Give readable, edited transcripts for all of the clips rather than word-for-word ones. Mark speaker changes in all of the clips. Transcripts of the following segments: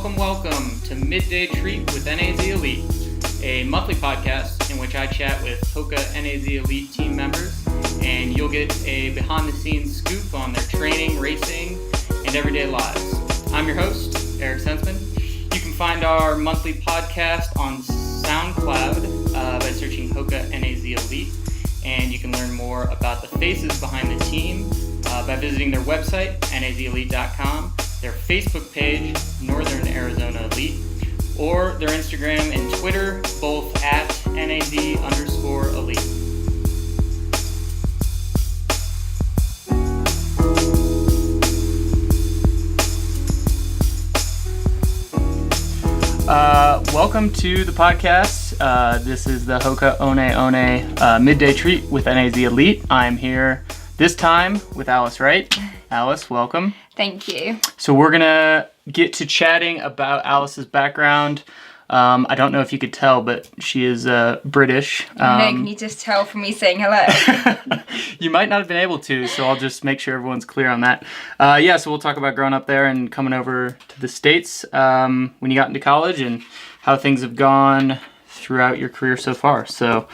Speaker 1: welcome to Midday Treat with NAZ Elite, a monthly podcast in which I chat with HOKA NAZ Elite team members, and you'll get a behind-the-scenes scoop on their training, racing, and everyday lives. I'm your host, Eric Senseman. You can find our monthly podcast on SoundCloud by searching HOKA NAZ Elite, and you can learn more about the faces behind the team by visiting their website, nazelite.com, their Facebook page, Northern Arizona Elite, or their Instagram and Twitter, both at NAZ_Elite. Welcome to the podcast. This is the HOKA One Midday Treat with NAZ Elite. I'm here this time with Alice Wright. Alice, welcome.
Speaker 2: Thank you.
Speaker 1: So we're going to get to chatting about Alice's background. I don't know if you could tell, but she is British.
Speaker 2: No, can you just tell from me saying hello?
Speaker 1: You might not have been able to, so I'll just make sure everyone's clear on that. So we'll talk about growing up there and coming over to the States when you got into college and how things have gone throughout your career so far. So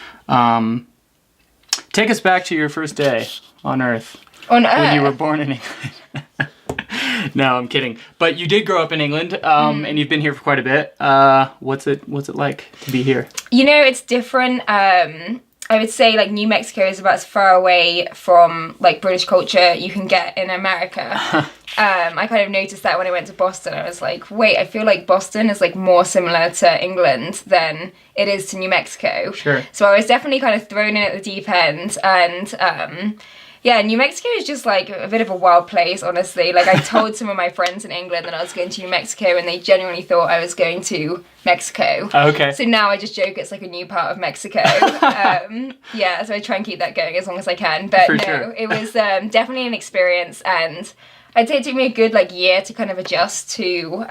Speaker 1: take us back to your first day on Earth.
Speaker 2: On Earth?
Speaker 1: When you were born in England. No, I'm kidding. But you did grow up in England, and you've been here for quite a bit. What's it like to be here? You
Speaker 2: know, it's different. I would say like New Mexico is about as far away from like British culture you can get in America. I kind of noticed that when I went to Boston. I was like, wait, I feel like Boston is like more similar to England than it is to New Mexico.
Speaker 1: Sure.
Speaker 2: So I was definitely kind of thrown in at the deep end, and yeah, New Mexico is just like a bit of a wild place, honestly. Like I told some of my friends in England that I was going to New Mexico and they genuinely thought I was going to Mexico.
Speaker 1: Okay.
Speaker 2: So now I just joke it's like a new part of Mexico. Yeah, so I try and keep that going as long as I can. But sure. It was definitely an experience, and I'd say it took me a good like year to kind of adjust to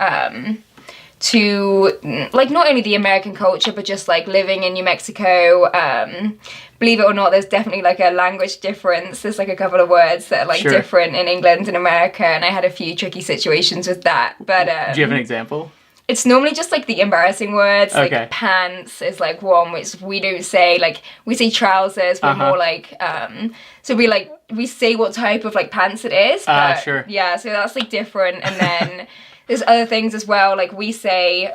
Speaker 2: like not only the American culture but just like living in New Mexico. Believe it or not, there's definitely like a language difference. There's like a couple of words that are like different in England and America, and I had a few tricky situations with that. But
Speaker 1: do you have an example?
Speaker 2: It's normally just like the embarrassing words. Okay. Like pants is like one which we don't say. Like we say trousers, we're more like so we say what type of like pants it is. But,
Speaker 1: sure.
Speaker 2: Yeah, so that's like different. And then there's other things as well, like we say,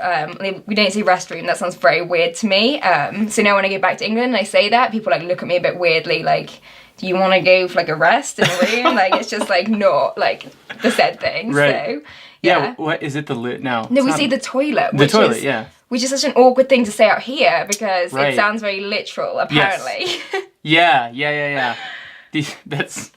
Speaker 2: we don't say restroom, that sounds very weird to me. So now when I go back to England and I say that, people like look at me a bit weirdly, like, do you want to go for like a rest in a room? Like, it's just like not like the said thing,
Speaker 1: right.
Speaker 2: So,
Speaker 1: yeah. What, is it the lid? No,
Speaker 2: we say the toilet.
Speaker 1: The toilet, yeah.
Speaker 2: Which is such an awkward thing to say out here because it sounds very literal, apparently.
Speaker 1: Yes. Yeah. That's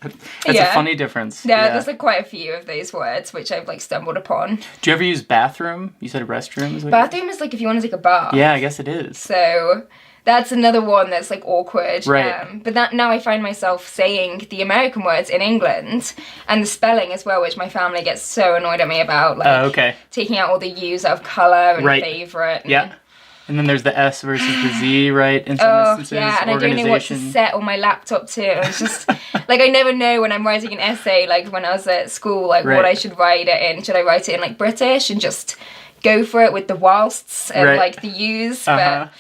Speaker 1: a funny difference.
Speaker 2: Yeah, there's like quite a few of those words which I've like stumbled upon.
Speaker 1: Do you ever use bathroom? You said restroom?
Speaker 2: Bathroom is like if you want to take a bath.
Speaker 1: Yeah, I guess it is.
Speaker 2: So that's another one that's like awkward.
Speaker 1: Right.
Speaker 2: But that now I find myself saying the American words in England and the spelling as well, which my family gets so annoyed at me about. Like taking out all the U's out of colour and favourite. And,
Speaker 1: yeah. And then there's the S versus the Z, right? In some instances,
Speaker 2: yeah, and I don't know what to set on my laptop to. It's just, like, I never know when I'm writing an essay, like, when I was at school, like, what I should write it in. Should I write it in, like, British and just go for it with the whilsts and, like, the U's? But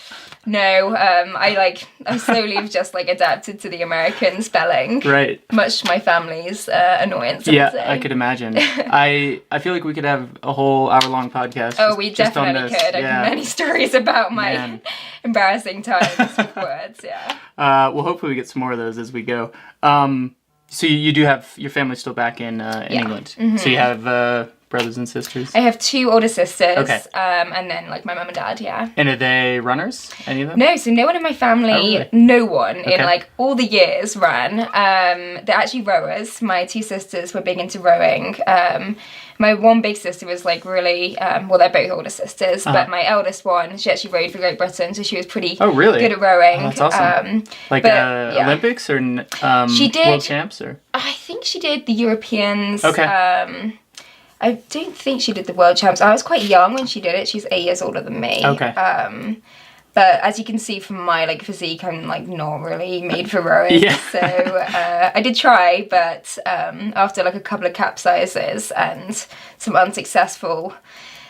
Speaker 2: no, I slowly have just, like, adapted to the American spelling.
Speaker 1: Right.
Speaker 2: Much to my family's annoyance, I would say.
Speaker 1: I could imagine. I feel like we could have a whole hour-long podcast.
Speaker 2: Oh, we definitely could. I have many stories about my embarrassing times with words, yeah.
Speaker 1: Well, hopefully we get some more of those as we go. So you do have your family still back in England. Mm-hmm. So you have brothers and sisters?
Speaker 2: I have two older sisters. Okay. And then like my mum and dad, yeah.
Speaker 1: And are they runners? Any of them?
Speaker 2: No, so no one in my family, no one in like all the years ran. They're actually rowers. My two sisters were big into rowing. My one big sister was like really, well, they're both older sisters, but my eldest one, she actually rowed for Great Britain, so she was pretty good at rowing.
Speaker 1: Oh, that's awesome. Olympics or
Speaker 2: she did,
Speaker 1: world champs? Or?
Speaker 2: I think she did the Europeans.
Speaker 1: Okay.
Speaker 2: I don't think she did the world champs. I was quite young when she did it. She's 8 years older than me.
Speaker 1: Okay.
Speaker 2: But as you can see from my like physique, I'm like not really made for rowing.
Speaker 1: Yeah.
Speaker 2: So I did try, but after like a couple of capsizes and some unsuccessful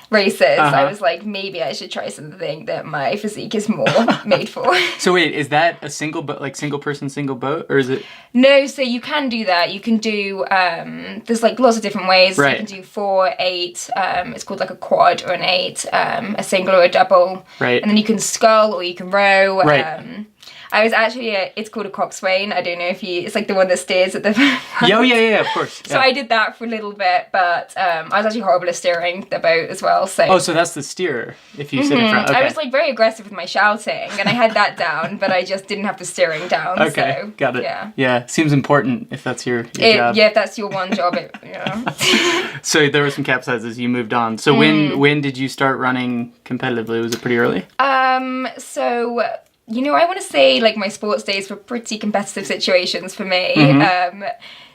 Speaker 2: races, I was like, maybe I should try something that my physique is more made for.
Speaker 1: So wait, is that a single boat, like single person, single boat, or is it?
Speaker 2: No, so you can do that. You can do, there's like lots of different ways.
Speaker 1: Right.
Speaker 2: You can do 4, 8, it's called like a quad or an 8, a single or a double.
Speaker 1: Right.
Speaker 2: And then you can scull or you can row.
Speaker 1: Right.
Speaker 2: I was actually, it's called a coxswain. I don't know if it's like the one that steers at the
Speaker 1: Yeah, of course. Yeah.
Speaker 2: So I did that for a little bit, but I was actually horrible at steering the boat as well. So.
Speaker 1: Oh, so that's the steer if you sit in front. Okay.
Speaker 2: I was like very aggressive with my shouting, and I had that down, but I just didn't have the steering down.
Speaker 1: Okay,
Speaker 2: so,
Speaker 1: got it.
Speaker 2: Yeah,
Speaker 1: seems important if that's your job.
Speaker 2: Yeah, if that's your one job,
Speaker 1: So there were some capsizes. You moved on. So when did you start running competitively? Was it pretty early?
Speaker 2: So. I want to say like my sports days were pretty competitive situations for me,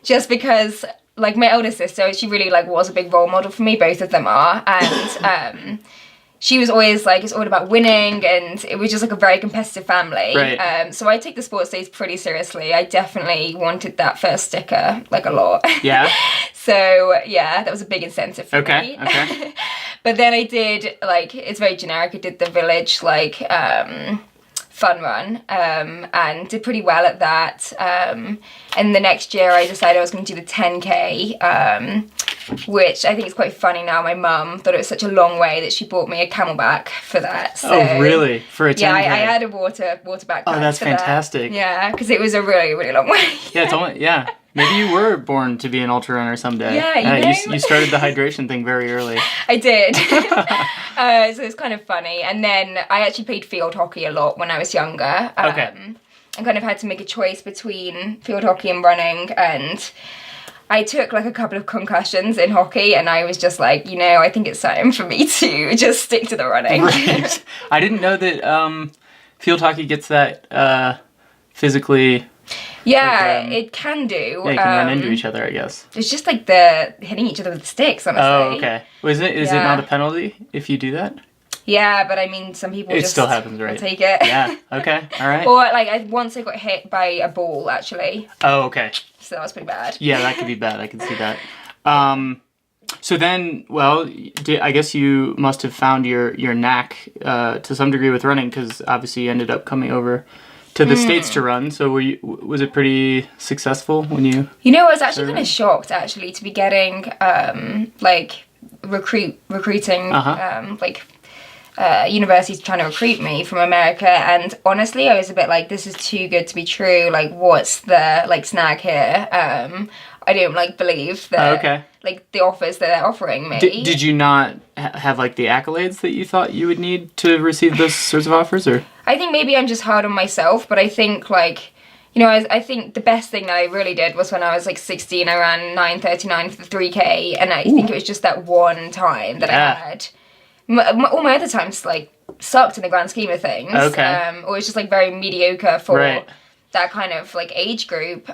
Speaker 2: just because like my older sister, she really like was a big role model for me. Both of them are, and she was always like, it's all about winning, and it was just like a very competitive family.
Speaker 1: Right.
Speaker 2: So I take the sports days pretty seriously. I definitely wanted that first sticker like a lot.
Speaker 1: Yeah.
Speaker 2: So yeah, that was a big incentive for me.
Speaker 1: Okay.
Speaker 2: But then I did like, it's very generic. I did the village like fun run and did pretty well at that. And the next year I decided I was going to do the 10k, which I think is quite funny now. My mum thought it was such a long way that she bought me a camelback for that. So,
Speaker 1: oh, really? For a 10k?
Speaker 2: Yeah, I had a water backpack.
Speaker 1: Oh, that's fantastic.
Speaker 2: That. Yeah, because it was a really, really long way.
Speaker 1: Yeah, it's only, yeah. Maybe you were born to be an ultra runner someday.
Speaker 2: Yeah,
Speaker 1: you started the hydration thing very early.
Speaker 2: I did. So it's kind of funny. And then I actually played field hockey a lot when I was younger.
Speaker 1: Okay.
Speaker 2: And kind of had to make a choice between field hockey and running, and I took like a couple of concussions in hockey, and I was just like, I think it's time for me to just stick to the running.
Speaker 1: Right. I didn't know that field hockey gets that physically.
Speaker 2: Yeah, it can do.
Speaker 1: Yeah, you can run into each other, I guess.
Speaker 2: It's just like the hitting each other with sticks, honestly.
Speaker 1: Oh, okay. Is it not a penalty if you do that?
Speaker 2: Yeah, but I mean, some people
Speaker 1: it still happens, right?
Speaker 2: Take it.
Speaker 1: Yeah. Okay. All right.
Speaker 2: Or like once I got hit by a ball, actually.
Speaker 1: Oh, okay.
Speaker 2: So that was pretty bad.
Speaker 1: Yeah, that could be bad. I can see that. So then, well, I guess you must have found your knack to some degree with running, because obviously you ended up coming over to the States to run. So was it pretty successful when you?
Speaker 2: I was actually kind of shocked actually to be getting like recruiting universities trying to recruit me from America, and honestly I was a bit like, this is too good to be true. Like, what's the like snag here? I don't like believe that like the offers that they're offering me.
Speaker 1: Did you not have like the accolades that you thought you would need to receive those sorts of offers, or?
Speaker 2: I think maybe I'm just hard on myself, but I think like, I think the best thing that I really did was when I was like 16, I ran 9:39 for the 3k, and I think it was just that one time that I had. All my other times like sucked in the grand scheme of things.
Speaker 1: Okay.
Speaker 2: Or it's just like very mediocre for that kind of like age group.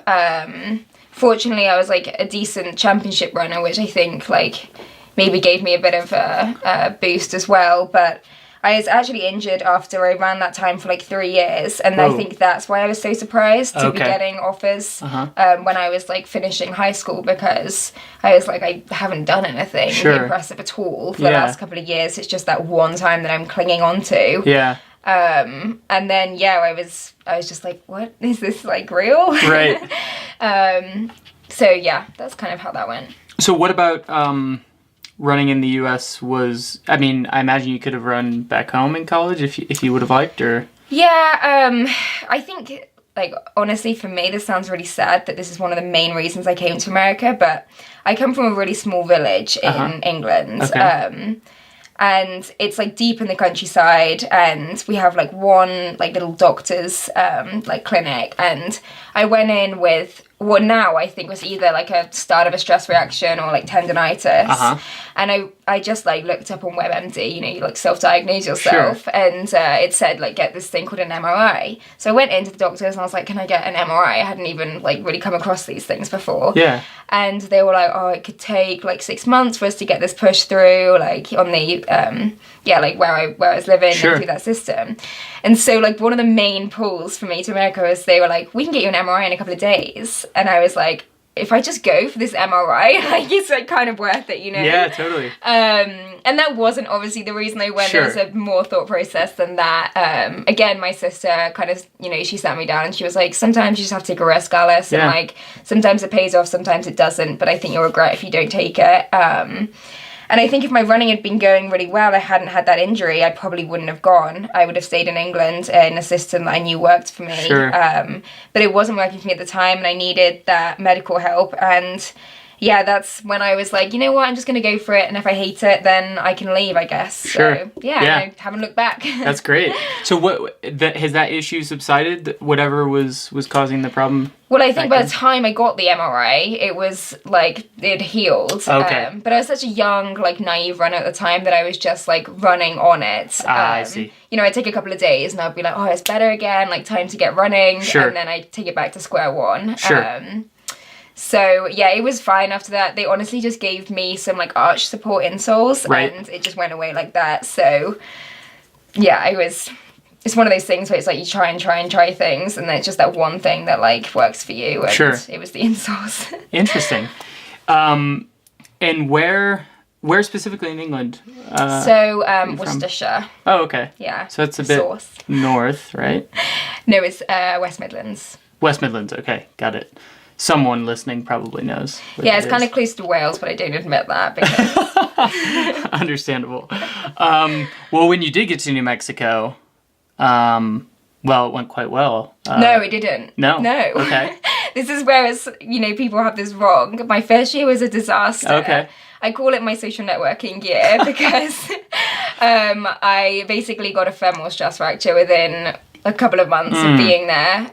Speaker 2: Fortunately, I was like a decent championship runner, which I think like maybe gave me a bit of a boost as well. But I was actually injured after I ran that time for like 3 years, and I think that's why I was so surprised to be getting offers when I was like finishing high school, because I was like, I haven't done anything impressive at all for the last couple of years. It's just that one time that I'm clinging on to.
Speaker 1: Yeah.
Speaker 2: And then I was just like, what is this like real?
Speaker 1: Right.
Speaker 2: So yeah, that's kind of how that went.
Speaker 1: So what about running in the US I imagine you could have run back home in college if you would have liked, or?
Speaker 2: Yeah, I think, like, honestly, for me, this sounds really sad that this is one of the main reasons I came to America, but I come from a really small village in England.
Speaker 1: Okay.
Speaker 2: And it's like deep in the countryside, and we have like one like little doctor's like clinic, and I went in with what now I think was either like a start of a stress reaction or like tendinitis. And I just like looked up on WebMD, you like self-diagnose yourself, and it said like get this thing called an MRI. So I went into the doctors and I was like, can I get an MRI? I hadn't even like really come across these things before.
Speaker 1: Yeah.
Speaker 2: And they were like, oh, it could take like 6 months for us to get this pushed through, like on the like where I was living and through that system. And so like one of the main pulls for me to America was they were like, we can get you an MRI in a couple of days. And I was like, if I just go for this MRI, like it's like kind of worth it, you know?
Speaker 1: Yeah, totally.
Speaker 2: And that wasn't obviously the reason I went. There was a more thought process than that. Again, my sister kind of, you know, she sat me down and she was like, sometimes you just have to take a risk, Alice. And like, sometimes it pays off, sometimes it doesn't, but I think you'll regret if you don't take it. And I think if my running had been going really well, I hadn't had that injury, I probably wouldn't have gone. I would have stayed in England in a system that I knew worked for me.
Speaker 1: Sure.
Speaker 2: But it wasn't working for me at the time, and I needed that medical help. And yeah, that's when I was like, you know what, I'm just going to go for it. And if I hate it, then I can leave, I guess.
Speaker 1: Sure.
Speaker 2: So yeah. I haven't looked back.
Speaker 1: That's great. So has that issue subsided, whatever was causing the problem?
Speaker 2: Well, I think by the time I got the MRI, it was like, it healed.
Speaker 1: Okay.
Speaker 2: But I was such a young, like, naive runner at the time that I was just, like, running on it.
Speaker 1: I see.
Speaker 2: You know, I'd take a couple of days and I'd be like, oh, it's better again, like, time to get running.
Speaker 1: Sure.
Speaker 2: And then I'd take it back to square one.
Speaker 1: Sure.
Speaker 2: So, yeah, it was fine after that. They honestly just gave me some, like, arch support insoles.
Speaker 1: Right.
Speaker 2: And it just went away like that. So, yeah, it's one of those things where it's like you try things, and then it's just that one thing that, like, works for you. And it was the insoles.
Speaker 1: Interesting. And where specifically in England?
Speaker 2: Worcestershire.
Speaker 1: Oh, okay.
Speaker 2: Yeah.
Speaker 1: So it's a bit north, right?
Speaker 2: No, it's West Midlands.
Speaker 1: West Midlands, okay, got it. Someone listening probably knows.
Speaker 2: Yeah, it's kind of close to Wales, but I don't admit that because...
Speaker 1: Understandable. Well, when you did get to New Mexico, well, it went quite well.
Speaker 2: No, it didn't.
Speaker 1: No?
Speaker 2: No.
Speaker 1: Okay.
Speaker 2: This is where, you know, people have this wrong. My first year was a disaster.
Speaker 1: Okay.
Speaker 2: I call it my social networking year because I basically got a femoral stress fracture within a couple of months of being there.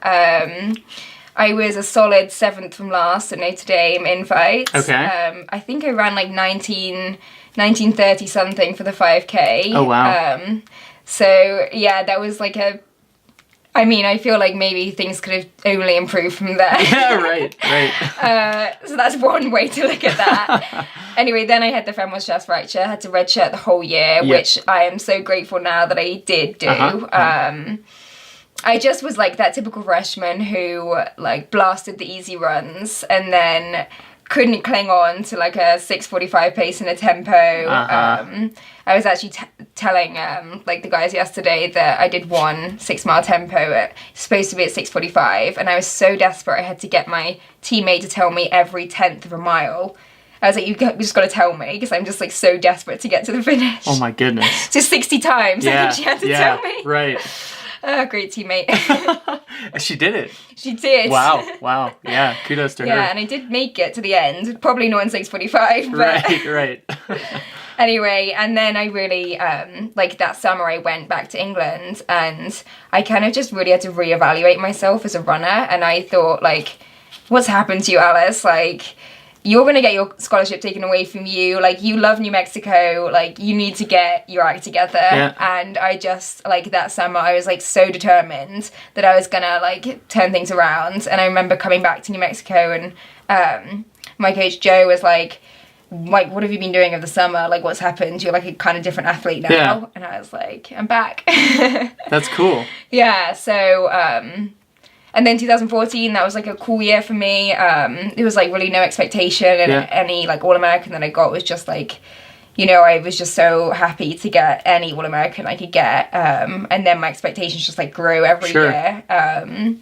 Speaker 2: I was a solid 7th from last at Notre Dame in fights.
Speaker 1: Okay.
Speaker 2: I think I ran like 1930 something for the 5K.
Speaker 1: Oh, wow.
Speaker 2: So, yeah, that was like I feel like maybe things could have only improved from there.
Speaker 1: Yeah, right.
Speaker 2: So that's one way to look at that. Anyway, then I had the femoral stress fracture. I had to redshirt the whole year, which I am so grateful now that I did do. I just was like that typical freshman who like blasted the easy runs and then couldn't cling on to like a 6:45 pace in a tempo. I was actually telling like the guys yesterday that I did one 6-mile tempo supposed to be at 6:45, and I was so desperate I had to get my teammate to tell me every 10th of a mile. I was like, you just got to tell me, because I'm just like so desperate to get to the finish.
Speaker 1: Oh my goodness.
Speaker 2: Just 60 times I think she had to tell me.
Speaker 1: Right.
Speaker 2: Great teammate.
Speaker 1: She did it.
Speaker 2: She did.
Speaker 1: Wow. Yeah, kudos to her.
Speaker 2: Yeah, and I did make it to the end. Probably not in 6:45, but...
Speaker 1: Right.
Speaker 2: Anyway, and then I really, like that summer I went back to England, and I kind of just really had to reevaluate myself as a runner, and I thought, like, what's happened to you, Alice? Like, you're going to get your scholarship taken away from you. Like, you love New Mexico. Like, you need to get your act together.
Speaker 1: Yeah.
Speaker 2: And I just, like, that summer, I was, like, so determined that I was going to, like, turn things around. And I remember coming back to New Mexico, and my coach, Joe, was like, what have you been doing over the summer? Like, what's happened? You're, like, a kind of different athlete now.
Speaker 1: Yeah.
Speaker 2: And I was like, I'm back.
Speaker 1: That's cool.
Speaker 2: Yeah, so... And then 2014, that was like a cool year for me. It was like really no expectation, and any like All-American that I got was just like, you know, I was just so happy to get any All-American I could get. And then my expectations just like grew every year. And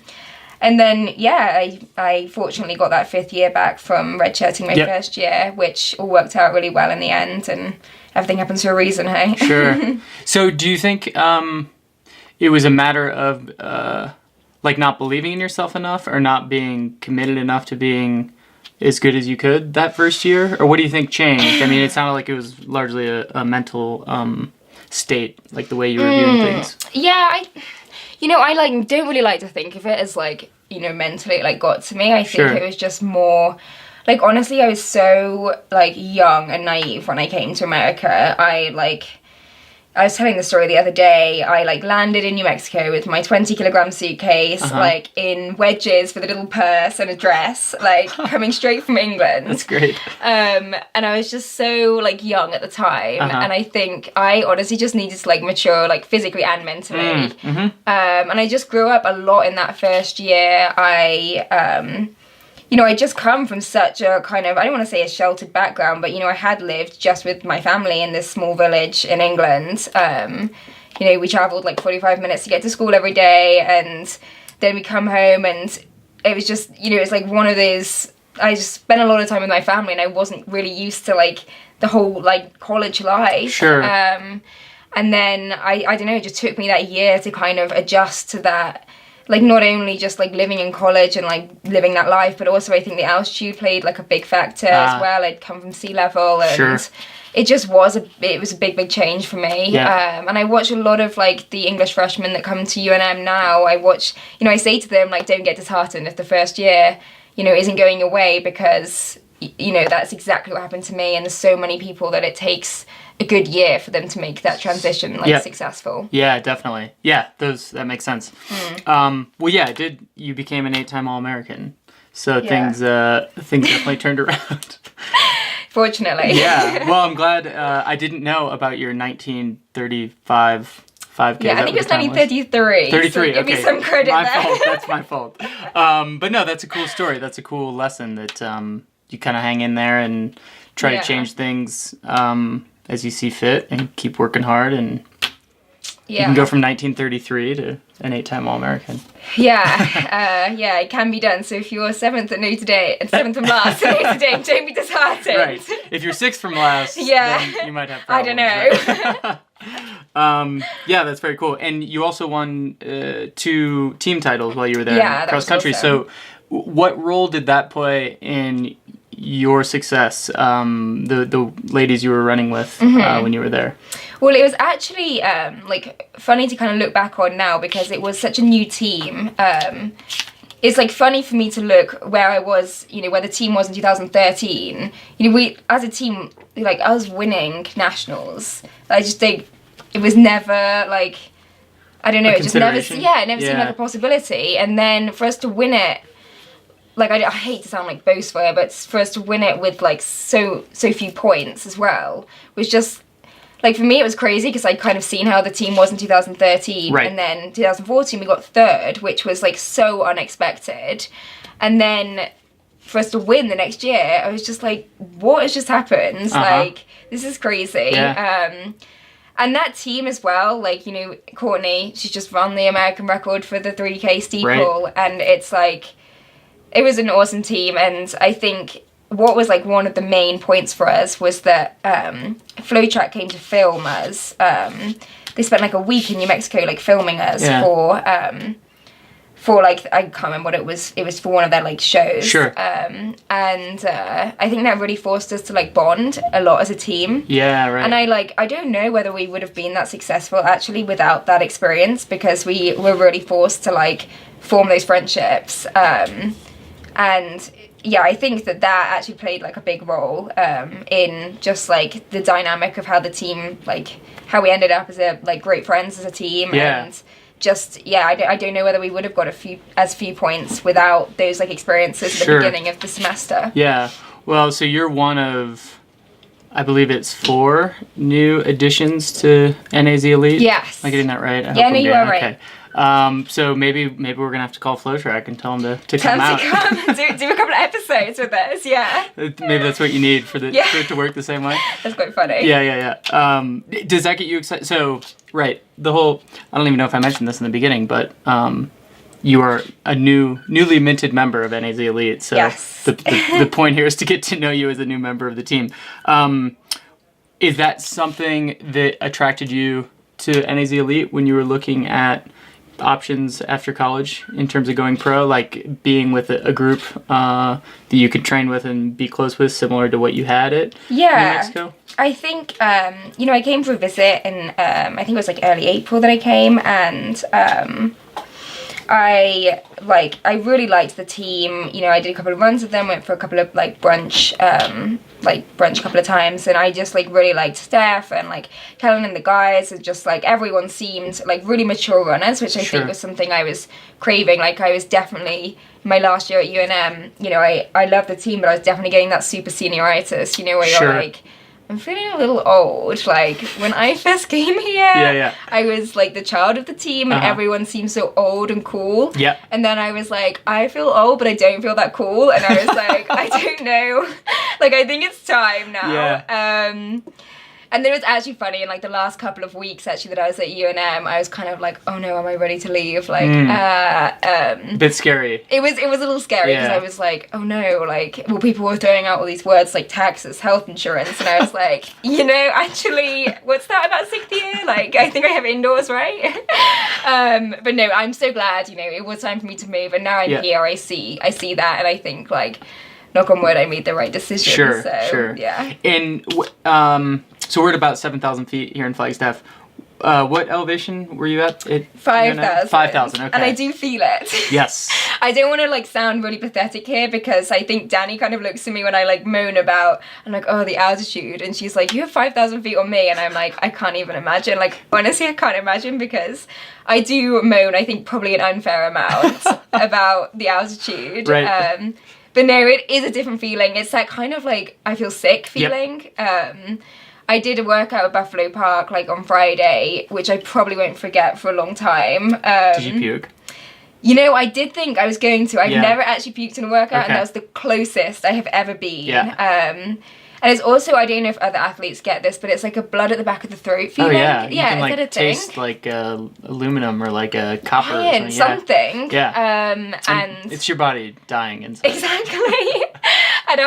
Speaker 2: then, yeah, I fortunately got that 5th year back from redshirting my first year, which all worked out really well in the end, and everything happens for a reason, hey?
Speaker 1: Sure. So do you think it was a matter of... like not believing in yourself enough, or not being committed enough to being as good as you could that first year? Or what do you think changed? I mean, it sounded like it was largely a mental state, like the way you were viewing things.
Speaker 2: Yeah, I like don't really like to think of it as like, you know, mentally it like got to me. I think it was just more like, honestly, I was so like young and naive when I came to America. I was telling the story the other day. I like landed in New Mexico with my 20-kilogram suitcase, like in wedges with a little purse and a dress, like coming straight from England.
Speaker 1: That's great.
Speaker 2: And I was just so like young at the time, and I think I honestly just needed to like mature, like physically and mentally. And I just grew up a lot in that first year. you know, I just come from such a kind of, I don't want to say a sheltered background, but, you know, I had lived just with my family in this small village in England. You know, we travelled like 45 minutes to get to school every day, and then we come home, and it was just, you know, it's like one of those, I just spent a lot of time with my family, and I wasn't really used to like the whole like college life.
Speaker 1: Sure.
Speaker 2: And then I don't know, it just took me that year to kind of adjust to that, like not only just like living in college and like living that life, but also I think the altitude played like a big factor as well. I'd come from sea level, and it just was a big change for me.
Speaker 1: Yeah.
Speaker 2: And I watch a lot of like the English freshmen that come to UNM now. I watch, you know, I say to them like, don't get disheartened if the first year, you know, isn't going your way, because you know, that's exactly what happened to me, and there's so many people that it takes a good year for them to make that transition like successful.
Speaker 1: Yeah, definitely. Yeah, that makes sense. Well, yeah, you became an 8-time All-American, so things definitely turned around.
Speaker 2: Fortunately.
Speaker 1: Yeah. Well, I'm glad. I didn't know about your 1935 5K.
Speaker 2: Yeah, I think it was 1933.
Speaker 1: 33.
Speaker 2: So give
Speaker 1: okay.
Speaker 2: me some credit
Speaker 1: my
Speaker 2: there.
Speaker 1: fault. That's my fault. But no, that's a cool story. That's a cool lesson that you kind of hang in there and try to change things as you see fit, and keep working hard, and you can go from 1933 to an 8-time All-American.
Speaker 2: Yeah, it can be done. So if you're 7th at Notre Dame, 7th from last at Notre Dame, don't be disheartened.
Speaker 1: Right. If you're 6th from last, then you might have problems.
Speaker 2: I don't know.
Speaker 1: Yeah, that's very cool. And you also won 2 team titles while you were there in cross country.
Speaker 2: Awesome.
Speaker 1: So what role did that play in your success, the ladies you were running with when you were there?
Speaker 2: Well, it was actually like funny to kind of look back on now, because it was such a new team. It's like funny for me to look where I was, you know, where the team was in 2013. You know, we as a team, like us winning nationals, I just think it was never like, I don't know, it just never seemed like a possibility. And then for us to win it, like I hate to sound like boastful, but for us to win it with like so few points as well was just, like, for me it was crazy, because I'd kind of seen how the team was in 2013, and then 2014 we got 3rd, which was like so unexpected, and then for us to win the next year, I was just like, what has just happened? Like, this is crazy. And that team as well, like, you know, Courtney, she's just run the American record for the 3K steeple, and it's like, it was an awesome team. And I think what was like one of the main points for us was that Flowtrack came to film us. They spent like a week in New Mexico like filming us for like, I can't remember what it was for one of their like shows. And I think that really forced us to like bond a lot as a team. And I don't know whether we would have been that successful actually without that experience, because we were really forced to like form those friendships. And yeah, I think that actually played like a big role in just like the dynamic of how the team, like how we ended up as a like great friends as a team. And just I don't know whether we would have got as few points without those like experiences at the beginning of the semester.
Speaker 1: Well, so you're one of, I believe it's 4 new additions to NAZ Elite.
Speaker 2: Yes.
Speaker 1: Am I getting that right?
Speaker 2: Yeah, no, you are right.
Speaker 1: Okay. So maybe we're gonna have to call Flowtrack and tell them to come out.
Speaker 2: Do a couple of episodes with us,
Speaker 1: Maybe that's what you need for it to work the same way.
Speaker 2: That's quite funny.
Speaker 1: Yeah. Does that get you excited? So, the whole, I don't even know if I mentioned this in the beginning, but you are a newly minted member of NAZ Elite. So the point here is to get to know you as a new member of the team. Is that something that attracted you to NAZ Elite when you were looking at options after college in terms of going pro, like being with a group that you could train with and be close with, similar to what you had at New Mexico?
Speaker 2: I think, you know, I came for a visit in, I think it was like early April that I came, and I really liked the team. You know, I did a couple of runs with them, went for a couple of like brunch a couple of times, and I just like really liked Steph and like Kellen and the guys, and just like everyone seemed like really mature runners, which I think was something I was craving. Like, I was definitely, my last year at UNM, you know, I loved the team, but I was definitely getting that super senioritis, you know, where you're like, I'm feeling a little old. Like, when I first came here, I was like the child of the team and everyone seemed so old and cool.
Speaker 1: Yeah.
Speaker 2: And then I was like, I feel old, but I don't feel that cool. And I was like, I don't know. Like, I think it's time now.
Speaker 1: Yeah.
Speaker 2: And then it was actually funny, in like the last couple of weeks actually that I was at UNM, I was kind of like, oh no, am I ready to leave? Like,
Speaker 1: bit scary.
Speaker 2: It was a little scary because I was like, oh no, like, well, people were throwing out all these words like taxes, health insurance, and I was like, you know, actually, what's that about 6th year? Like, I think I have indoors, right? But no, I'm so glad, you know, it was time for me to move, and now I'm here, I see that, and I think, like, knock on wood, I made the right decision.
Speaker 1: Sure.
Speaker 2: Yeah.
Speaker 1: And so we're at about 7,000 feet here in Flagstaff. What elevation were you at?
Speaker 2: 5,000.
Speaker 1: 5,000, okay.
Speaker 2: And I do feel it.
Speaker 1: Yes.
Speaker 2: I don't want to like sound really pathetic here because I think Danny kind of looks at me when I like moan about, I'm like, oh, the altitude. And she's like, you have 5,000 feet on me. And I'm like, I can't even imagine. Like, honestly, I can't imagine because I do moan, I think, probably an unfair amount about the altitude.
Speaker 1: Right.
Speaker 2: But no, it is a different feeling. It's that kind of like, I feel sick feeling. Yep. I did a workout at Buffalo Park like on Friday, which I probably won't forget for a long time.
Speaker 1: Did you puke?
Speaker 2: You know, I did think I was going to. I've never actually puked in a workout, and that was the closest I have ever been.
Speaker 1: Yeah.
Speaker 2: And it's also, I don't know if other athletes get this, but it's like a blood at the back of the throat feeling.
Speaker 1: Oh yeah,
Speaker 2: yeah,
Speaker 1: you can,
Speaker 2: is that a
Speaker 1: taste
Speaker 2: thing?
Speaker 1: like aluminum or like a copper
Speaker 2: Iron,
Speaker 1: or
Speaker 2: something.
Speaker 1: Yeah.
Speaker 2: And
Speaker 1: it's your body dying inside.
Speaker 2: Exactly. And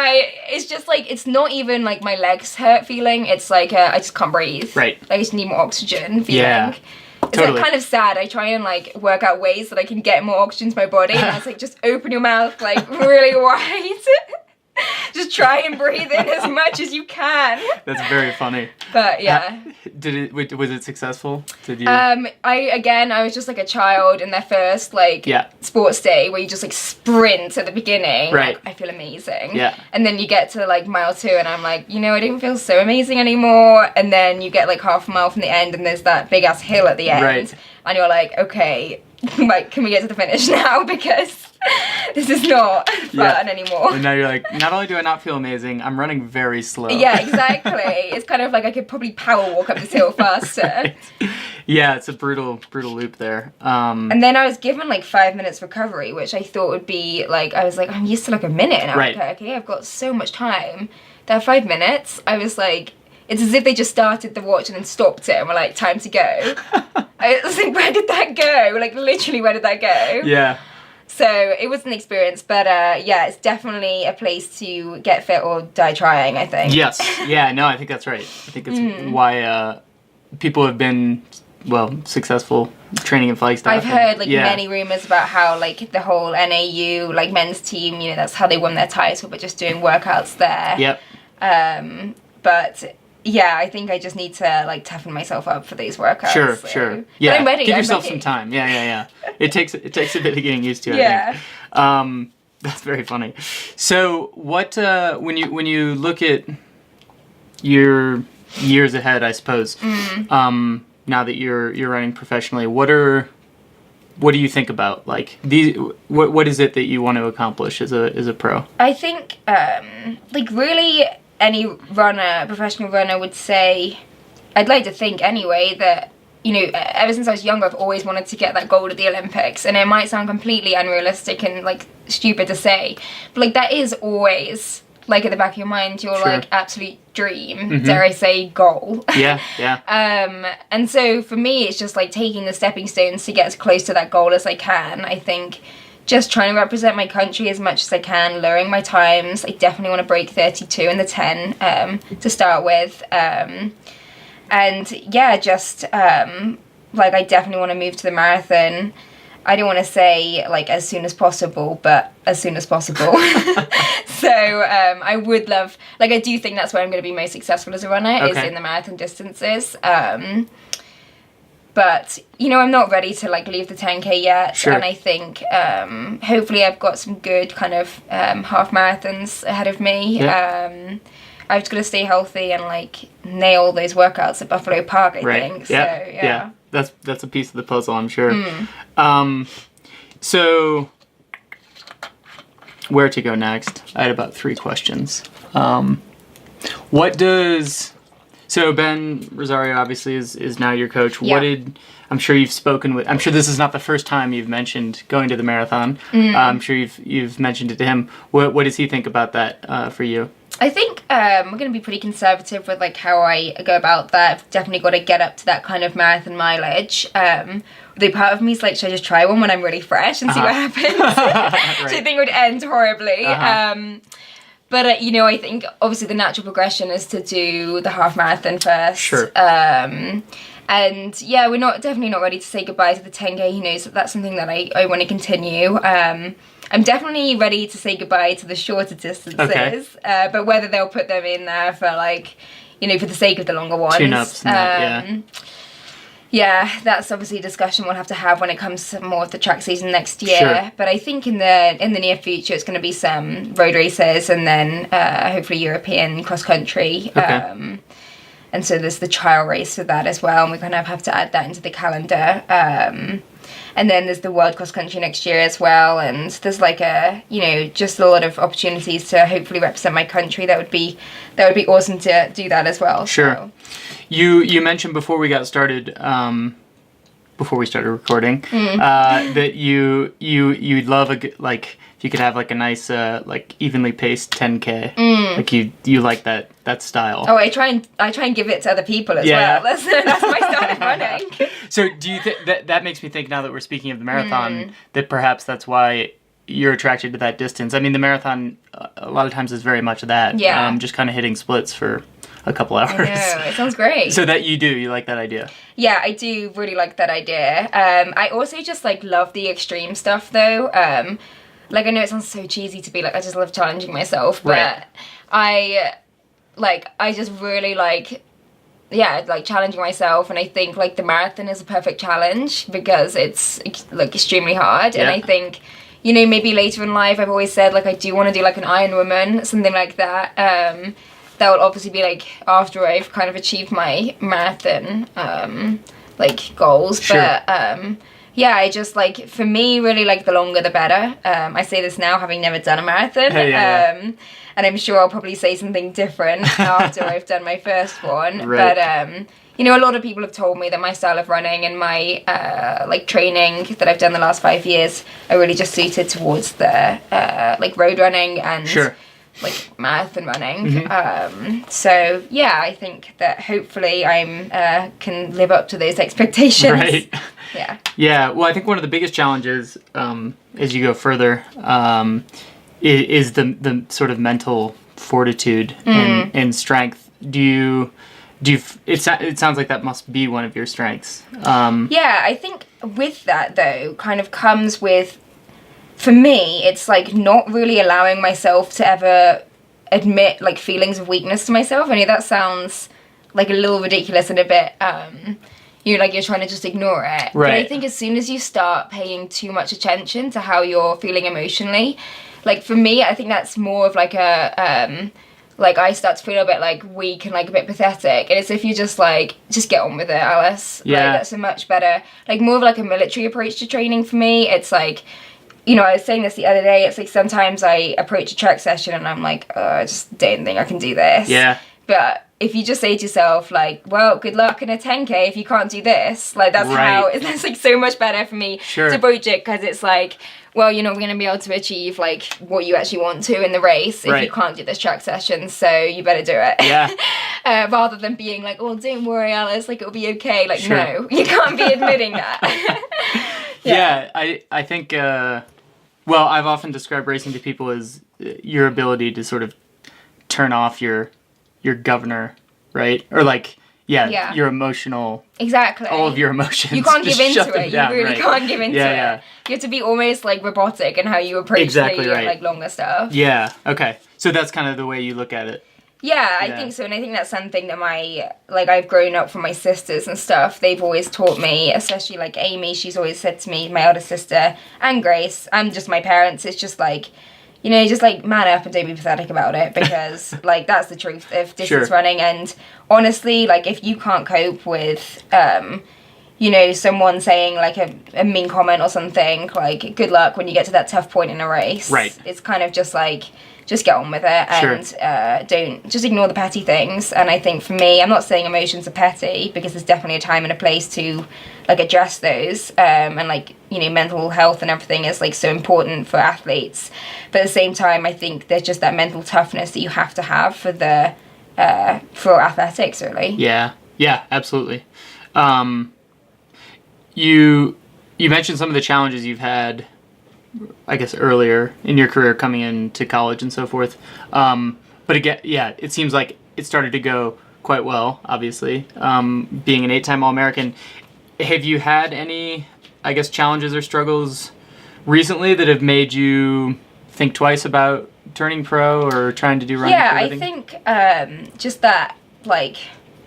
Speaker 2: it's just like, it's not even like my legs hurt feeling. It's like, I just can't breathe.
Speaker 1: Right.
Speaker 2: Like I just need more oxygen feeling.
Speaker 1: Yeah.
Speaker 2: It's
Speaker 1: totally.
Speaker 2: like kind of sad. I try and like work out ways that I can get more oxygen to my body. And I was like, just open your mouth like really wide. Just try and breathe in as much as you can.
Speaker 1: That's very funny.
Speaker 2: But yeah.
Speaker 1: Was it successful? Did you?
Speaker 2: I was just like a child in their first like sports day where you just like sprint at the beginning.
Speaker 1: Right.
Speaker 2: Like, I feel amazing.
Speaker 1: Yeah.
Speaker 2: And then you get to like mile 2 and I'm like, you know, I don't feel so amazing anymore. And then you get like half a mile from the end and there's that big ass hill at the end.
Speaker 1: Right.
Speaker 2: And you're like, okay, like, can we get to the finish now? Because this is not fun anymore.
Speaker 1: And now you're like, not only do I not feel amazing, I'm running very slow.
Speaker 2: Yeah, exactly. It's kind of like I could probably power walk up this hill faster.
Speaker 1: Right. Yeah, it's a brutal loop there.
Speaker 2: And then I was given like 5 minutes recovery, which I thought would be like, I was like, I'm used to like a minute. And I was like, okay, I've got so much time. That 5 minutes, I was like, it's as if they just started the watch and then stopped it and were like, time to go. I was like, where did that go? Like, literally, where did that go? Yeah. So it was an experience, but yeah, it's definitely a place to get fit or die trying, I think.
Speaker 1: Yes. Yeah, no, I think that's right. I think it's why people have been, well, successful training in Flagstaff.
Speaker 2: I've heard like many rumors about how like the whole NAU, like men's team, you know, that's how they won their title, but just doing workouts there.
Speaker 1: Yep.
Speaker 2: But yeah, I think I just need to like toughen myself up for these workouts.
Speaker 1: Sure. Yeah,
Speaker 2: but I'm ready.
Speaker 1: Give yourself some time. Yeah. It takes a bit of getting used to. I think. That's very funny. So, what when you look at your years ahead, I suppose, now that you're running professionally, what do you think about like these? What is it that you want to accomplish as a pro?
Speaker 2: I think like really. Any professional runner would say, I'd like to think anyway, that, you know, ever since I was younger, I've always wanted to get that gold at the Olympics. And it might sound completely unrealistic and, like, stupid to say, but, like, that is always, like, at the back of your mind, your, like, absolute dream, dare I say, goal.
Speaker 1: Yeah.
Speaker 2: And so, for me, it's just, like, taking the stepping stones to get as close to that goal as I can, I think. Just trying to represent my country as much as I can, lowering my times. I definitely want to break 32 in the 10 to start with. And yeah, just like I definitely want to move to the marathon. I don't want to say like as soon as possible, but as soon as possible. So I would love, like I do think that's where I'm going to be most successful as a runner, is in the marathon distances. But, you know, I'm not ready to, like, leave the 10K yet. And I think, hopefully I've got some good kind of half marathons ahead of me. I've just got to stay healthy and, like, nail those workouts at Buffalo Park, I think. So, yeah.
Speaker 1: That's a piece of the puzzle, I'm sure. So, where to go next? I had about 3 questions. So Ben Rosario obviously is now your coach.
Speaker 2: Yeah.
Speaker 1: I'm sure you've spoken with, I'm sure this is not the first time you've mentioned going to the marathon. I'm sure you've mentioned it to him. What does he think about that for you?
Speaker 2: I think I'm going to be pretty conservative with like how I go about that. I've definitely got to get up to that kind of marathon mileage. The part of me is like, should I just try one when I'm really fresh and see what happens?
Speaker 1: Right.
Speaker 2: Which I think would end horribly. But I think obviously the natural progression is to do the half marathon first.
Speaker 1: Sure.
Speaker 2: And yeah, we're definitely not ready to say goodbye to the 10K. He knows that that's something that I want to continue. I'm definitely ready to say goodbye to the shorter distances. Okay. But whether they'll put them in there for like, for the sake of the longer ones.
Speaker 1: Tune-ups and that,
Speaker 2: yeah, that's obviously a discussion we'll have to have when it comes to more of the track season next year.
Speaker 1: Sure.
Speaker 2: But I think in the near future it's going to be some road races and then hopefully European cross country.
Speaker 1: Okay.
Speaker 2: And so there's the trial race for that as well, and we're going to have to add that into the calendar. And then there's the World Cross Country next year as well, and there's like just a lot of opportunities to hopefully represent my country. That would be awesome to do that as well.
Speaker 1: Sure.
Speaker 2: So.
Speaker 1: You mentioned before we got started, before we started recording, that you'd love if you could have like a nice evenly paced 10K. Like you like that style.
Speaker 2: Oh, I try and give it to other people as well. That's my style of running.
Speaker 1: So do you think that makes me think, now that we're speaking of the marathon, that perhaps that's why you're attracted to that distance? I mean, the marathon a lot of times is very much that.
Speaker 2: Yeah.
Speaker 1: Just kind of hitting splits for a couple hours.
Speaker 2: I know, it sounds great.
Speaker 1: So you like that idea?
Speaker 2: Yeah, I do really like that idea. I also just love the extreme stuff though. I know it sounds so cheesy to be like, I just love challenging myself, but right. I just really like challenging myself, and I think the marathon is a perfect challenge because it's extremely hard. And I think maybe later in life I've always said I do want to do an Ironwoman, something like that. That will obviously be after I've kind of achieved my marathon goals.
Speaker 1: Sure.
Speaker 2: But yeah, I just for me, really the longer the better. I say this now having never done a marathon. And I'm sure I'll probably say something different after I've done my first one.
Speaker 1: Right.
Speaker 2: But a lot of people have told me that my style of running and my training that I've done the last 5 years are really just suited towards the road running and
Speaker 1: sure.
Speaker 2: Marathon running. So yeah, I think that hopefully I'm can live up to those expectations.
Speaker 1: Right.
Speaker 2: Yeah.
Speaker 1: Well, I think one of the biggest challenges as you go further is the sort of mental fortitude and strength. It sounds like that must be one of your strengths.
Speaker 2: Yeah, I think with that though kind of comes with, for me, it's not really allowing myself to ever admit feelings of weakness to myself. I know that sounds a little ridiculous and a bit you're trying to just ignore it.
Speaker 1: Right.
Speaker 2: But I think as soon as you start paying too much attention to how you're feeling emotionally, for me, I think that's more of a I start to feel a bit weak and a bit pathetic, and it's if you just get on with it, Alice.
Speaker 1: Yeah.
Speaker 2: That's a much better more of a military approach to training for me. It's I was saying this the other day, it's sometimes I approach a track session and I'm I just don't think I can do this.
Speaker 1: Yeah.
Speaker 2: But if you just say to yourself, well, good luck in a 10K if you can't do this, that's how, that's so much better for me
Speaker 1: sure.
Speaker 2: to approach it, because it's well, you're not going to be able to achieve what you actually want to in the race if you can't do this track session, so you better do it.
Speaker 1: Yeah.
Speaker 2: Rather than being oh, don't worry, Alice, it'll be okay.
Speaker 1: Sure.
Speaker 2: No, you can't be admitting that.
Speaker 1: Yeah, I think, well, I've often described racing to people as your ability to sort of turn off your governor, right? Or your emotional...
Speaker 2: Exactly.
Speaker 1: All of your emotions.
Speaker 2: You can't give into it.
Speaker 1: Down,
Speaker 2: you really
Speaker 1: right.
Speaker 2: can't give into it.
Speaker 1: Yeah.
Speaker 2: You have to be almost robotic in how you approach the longer stuff.
Speaker 1: Yeah, okay. So that's kind of the way you look at it.
Speaker 2: Yeah, I think so, and I think that's something that I've grown up from my sisters and stuff. They've always taught me, especially Amy, she's always said to me, my elder sister, and Grace, and just my parents, it's just just man up and don't be pathetic about it, because that's the truth of distance running. And honestly, if you can't cope with you know, someone saying like a mean comment or something, like good luck when you get to that tough point in a race.
Speaker 1: Right.
Speaker 2: It's kind of just like, just get on with it and don't just ignore the petty things. And I think for me, I'm not saying emotions are petty, because there's definitely a time and a place to like address those, and like, you know, mental health and everything is like so important for athletes. But at the same time, I think there's just that mental toughness that you have to have for the for athletics, really.
Speaker 1: Yeah, absolutely. You mentioned some of the challenges you've had, I guess, earlier in your career coming into college and so forth. But again, it seems like it started to go quite well, obviously. Being an 8-time All-American, have you had any, I guess, challenges or struggles recently that have made you think twice about turning pro or trying to do running for a living?
Speaker 2: I think just that, like,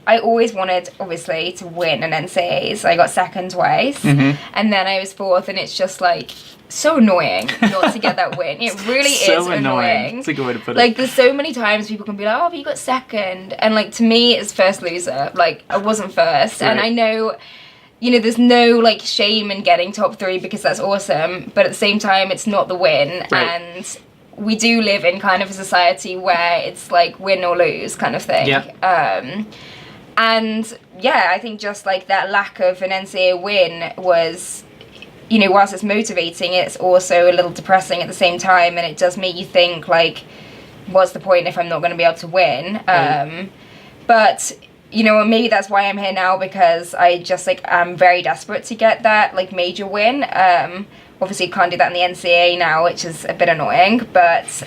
Speaker 2: I always wanted, obviously, to win an NCAA, so I got second twice, and then I was fourth, and it's just, like, so annoying not to get that win. It really is annoying.
Speaker 1: It's a good way to put it.
Speaker 2: Like, there's so many times people can be like, oh, but you got second, and, like, to me, it's first loser. Like, I wasn't first, and I know, you know, there's no, like, shame in getting top 3 because that's awesome, but at the same time, it's not the win, and we do live in kind of a society where it's, like, win or lose kind of thing. And I think just like that lack of an NCAA win was, you know, whilst it's motivating, it's also a little depressing at the same time, and it does make you think, like, what's the point if I'm not going to be able to win? But, you know, maybe that's why I'm here now, because I just, like, I'm very desperate to get that, like, major win. Obviously you can't do that in the NCAA now, which is a bit annoying, but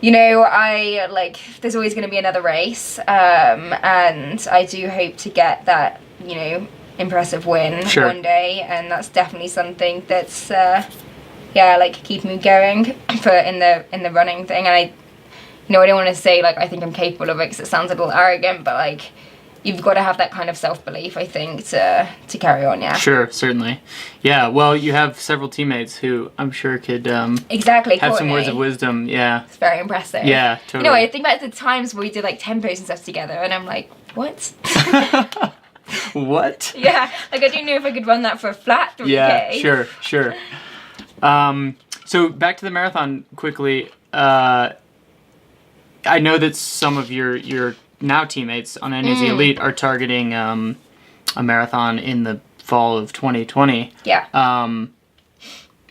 Speaker 2: you know, I, like, there's always going to be another race, and I do hope to get that, you know, impressive win one day, and that's definitely something that's, like, keep me going in the running thing. And I, you know, I don't want to say, like, I think I'm capable of it, because it sounds a little arrogant, but, like, you've got to have that kind of self-belief, I think, to carry on,
Speaker 1: Sure, certainly. Yeah, well, you have several teammates who I'm sure could
Speaker 2: exactly
Speaker 1: have some words of wisdom,
Speaker 2: It's very impressive.
Speaker 1: Yeah, totally.
Speaker 2: You know, I think back to the times where we did, like, tempos and stuff together, and I'm like, what?
Speaker 1: What?
Speaker 2: Yeah, like, I didn't know if I could run that for a flat 3K.
Speaker 1: Yeah, sure. So back to the marathon quickly. I know that some of your now teammates on NAZ Elite are targeting a marathon in the fall of 2020.
Speaker 2: Yeah.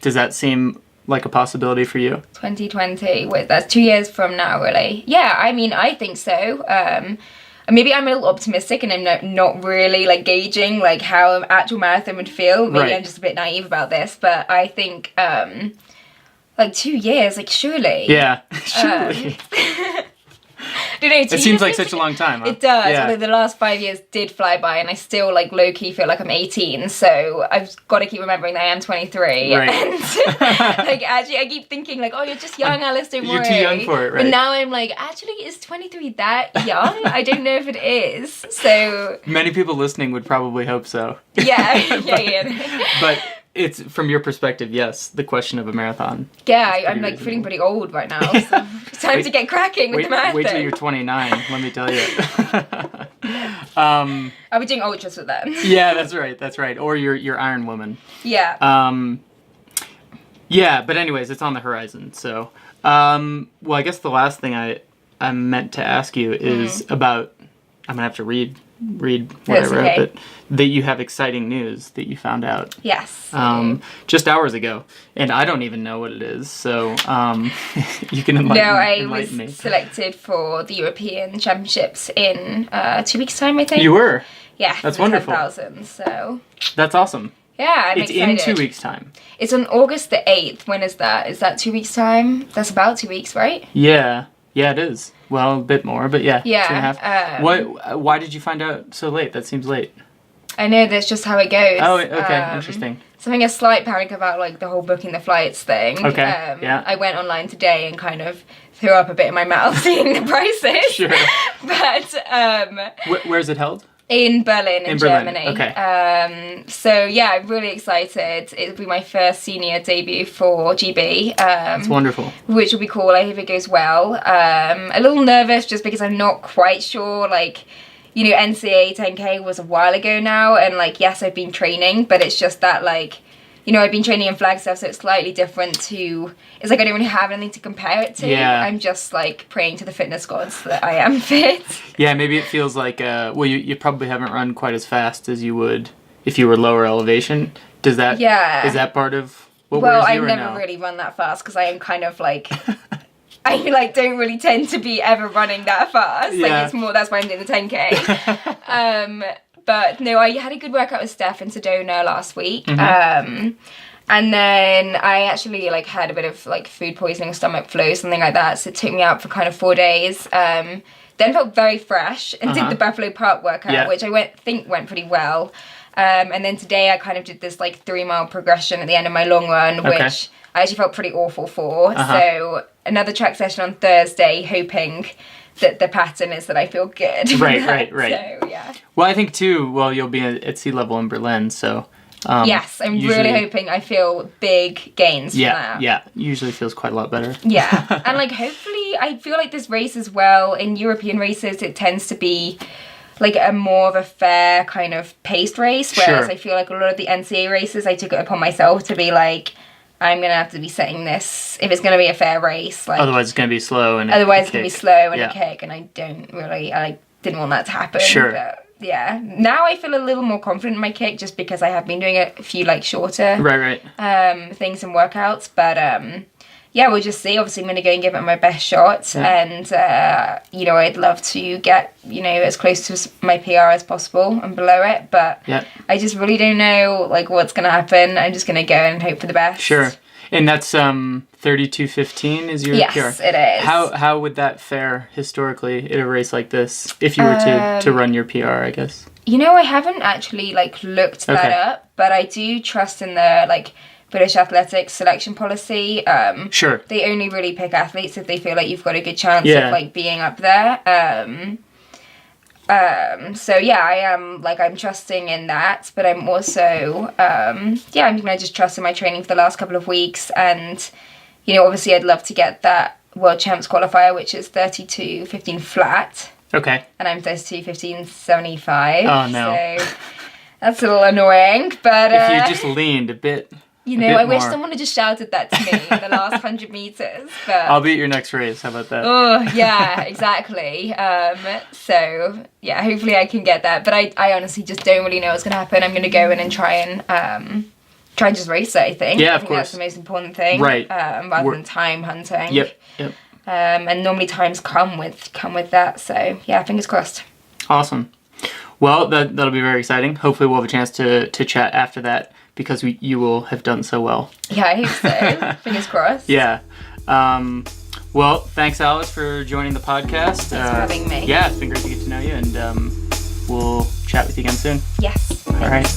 Speaker 1: Does that seem like a possibility for you?
Speaker 2: 2020, wait, that's 2 years from now, really. Yeah, I mean, I think so. Maybe I'm a little optimistic, and I'm not really, like, gauging, like, how an actual marathon would feel. Maybe I'm just a bit naive about this, but I think, like, 2 years, like, surely.
Speaker 1: Yeah, surely. It seems like such a long time, huh?
Speaker 2: It does. Although the last 5 years did fly by, and I still, like, low-key feel like I'm 18, so I've got to keep remembering that I am 23.
Speaker 1: Right.
Speaker 2: And, like, actually, I keep thinking, like, oh, you're just young, Alice, don't worry.
Speaker 1: You're too young for it, right?
Speaker 2: But now I'm like, actually, is 23 that young? I don't know if it is, so...
Speaker 1: Many people listening would probably hope so.
Speaker 2: Yeah.
Speaker 1: But... It's, from your perspective, yes, the question of a marathon.
Speaker 2: Yeah, I'm, like, feeling pretty old right now, so it's time to get cracking with the marathon.
Speaker 1: Wait till you're 29, let me tell you.
Speaker 2: I'll be doing ultras with them.
Speaker 1: Yeah, that's right. Or your Iron Woman.
Speaker 2: Yeah.
Speaker 1: But anyways, it's on the horizon, so. Well, I guess the last thing I meant to ask you is about, I'm gonna have to read what I wrote, but that you have exciting news that you found out.
Speaker 2: Yes.
Speaker 1: Just hours ago, and I don't even know what it is, so you can enlighten me.
Speaker 2: No, I was selected for the European Championships in 2 weeks' time, I think.
Speaker 1: You were?
Speaker 2: Yeah.
Speaker 1: That's wonderful.
Speaker 2: 10,000, so.
Speaker 1: That's awesome.
Speaker 2: Yeah, I'm excited.
Speaker 1: It's in 2 weeks' time.
Speaker 2: It's on August the 8th. When is that? Is that 2 weeks' time? That's about 2 weeks, right?
Speaker 1: Yeah, it is. Well, a bit more, but yeah. 2.5. Why did you find out so late? That seems late.
Speaker 2: I know, that's just how it goes.
Speaker 1: Oh, okay, interesting.
Speaker 2: Something a slight panic about, like, the whole booking the flights thing.
Speaker 1: Okay,
Speaker 2: I went online today and kind of threw up a bit in my mouth seeing the prices.
Speaker 1: Sure.
Speaker 2: But...
Speaker 1: Where's it held?
Speaker 2: In Berlin, in Germany.
Speaker 1: Okay.
Speaker 2: So yeah, I'm really excited. It'll be my first senior debut for GB.
Speaker 1: That's wonderful.
Speaker 2: Which will be cool. I hope it goes well. A little nervous just because I'm not quite sure, like, you know, NCAA 10K was a while ago now, and like, yes, I've been training, but it's just that like, you know, I've been training in Flagstaff, so it's slightly different to, it's like I don't really have anything to compare it to.
Speaker 1: Yeah.
Speaker 2: I'm just like praying to the fitness gods that I am fit.
Speaker 1: Yeah, maybe it feels like, well, you probably haven't run quite as fast as you would if you were lower elevation. Is that part of what
Speaker 2: well,
Speaker 1: worries you?
Speaker 2: I've never really run that fast because I am kind of like, I like don't really tend to be ever running that fast.
Speaker 1: Yeah.
Speaker 2: Like it's more, that's why I'm doing the 10K. But no, I had a good workout with Steph in Sedona last week. And then I actually like had a bit of like food poisoning, stomach flu, something like that. So it took me out for kind of 4 days. Then felt very fresh and did the Buffalo Park workout, which I think went pretty well. And then today I kind of did this like 3-mile progression at the end of my long run, which I actually felt pretty awful for. So another track session on Thursday, hoping that the pattern is that I feel good.
Speaker 1: Right.
Speaker 2: So, yeah.
Speaker 1: Well, I think too, well, you'll be at sea level in Berlin, so...
Speaker 2: yes, I'm really hoping I feel big gains from that.
Speaker 1: Yeah, usually feels quite a lot better.
Speaker 2: Yeah, and like hopefully, I feel like this race as well, in European races, it tends to be like a more of a fair kind of paced race, whereas I feel like a lot of the NCAA races, I took it upon myself to be like, I'm going to have to be setting this, if it's going to be a fair race. Like,
Speaker 1: otherwise it's going to be slow and
Speaker 2: otherwise it's going to be slow and a kick, and I didn't want that to happen.
Speaker 1: Sure.
Speaker 2: But yeah, now I feel a little more confident in my kick just because I have been doing a few like shorter things and workouts. But yeah, we'll just see. Obviously, I'm going to go and give it my best shot. And, you know, I'd love to get, you know, as close to my PR as possible and below it. But I just really don't know, like, what's going to happen. I'm just going to go and hope for the best.
Speaker 1: Sure. And that's 32:15 is your PR?
Speaker 2: Yes, it is.
Speaker 1: How would that fare historically in a race like this, if you were to run your PR, I guess? You
Speaker 2: know, I haven't actually, like, looked that up. But I do trust in the, like... British Athletics selection policy.
Speaker 1: Sure.
Speaker 2: They only really pick athletes if they feel like you've got a good chance of like being up there. So yeah, I am like, I'm trusting in that, but I'm also I'm gonna just trust in my training for the last couple of weeks, and you know, obviously I'd love to get that World Champs qualifier, which is 32:15 flat.
Speaker 1: Okay.
Speaker 2: And I'm 32:15.75.
Speaker 1: Oh no.
Speaker 2: So that's a little annoying, but
Speaker 1: if you just leaned a bit.
Speaker 2: You know, I wish someone had just shouted that to me in the last 100 meters. But
Speaker 1: I'll be at your next race. How about that?
Speaker 2: Oh, yeah, exactly. So, yeah, hopefully I can get that. But I honestly just don't really know what's going to happen. I'm going to go in and try and just race it, I think.
Speaker 1: Yeah,
Speaker 2: I
Speaker 1: of
Speaker 2: think
Speaker 1: course.
Speaker 2: That's the most important thing.
Speaker 1: Right.
Speaker 2: Rather than time hunting.
Speaker 1: Yep.
Speaker 2: And normally times come with that. So, yeah, fingers crossed.
Speaker 1: Awesome. Well, that'll be very exciting. Hopefully we'll have a chance to chat after that, because you will have done so well.
Speaker 2: Yeah, I hope so. Fingers crossed.
Speaker 1: Yeah. Well, thanks, Alice, for joining the podcast.
Speaker 2: Thanks for having me.
Speaker 1: Yeah, it's been great to get to know you, and we'll chat with you again soon.
Speaker 2: Yes.
Speaker 1: All right.